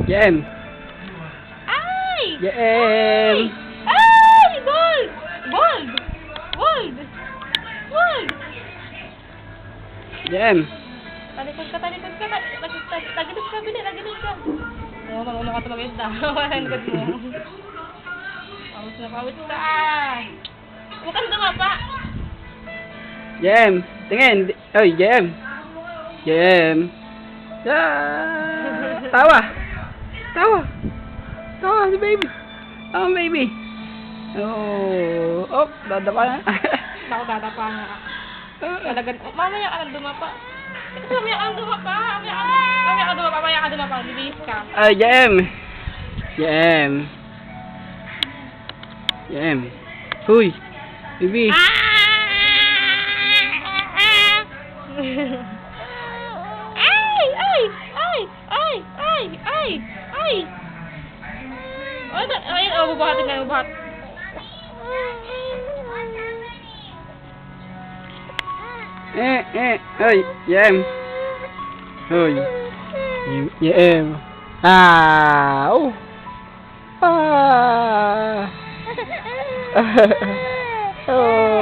Jem. Ay! Jem. Ay! Bold! Bold! Bold! Bold! Jem. Talikod ka, talikod ka. Tagilis ka, bili, tagilis ka. Oo, mauna ka tumagis na. Mahanagad mo. Pawis na pawis ka. Huwag kang dumapa. Jem. Tingin. Oy, Jem. Jem. Ah, tawa. Tawa. Tawa si baby. Oh, baby. Oh, dadapa na. Ako tatapa nga. Talagang, mamaya ka lang dumapa. Mamaya ka lang dumapa. Mamaya ka dumapa. Mamaya ka dumapa. Bibihis ka. Ay, Jem. Jem. Jem. Huy. Baby. Ay! Ay! Ay! Ay! Ay! Ay! Ay! Ay! Oh, bubuhatin ka, bubuhat. Ay, Jem. Huy. Jem. Ah. Oh. Ah. Oh.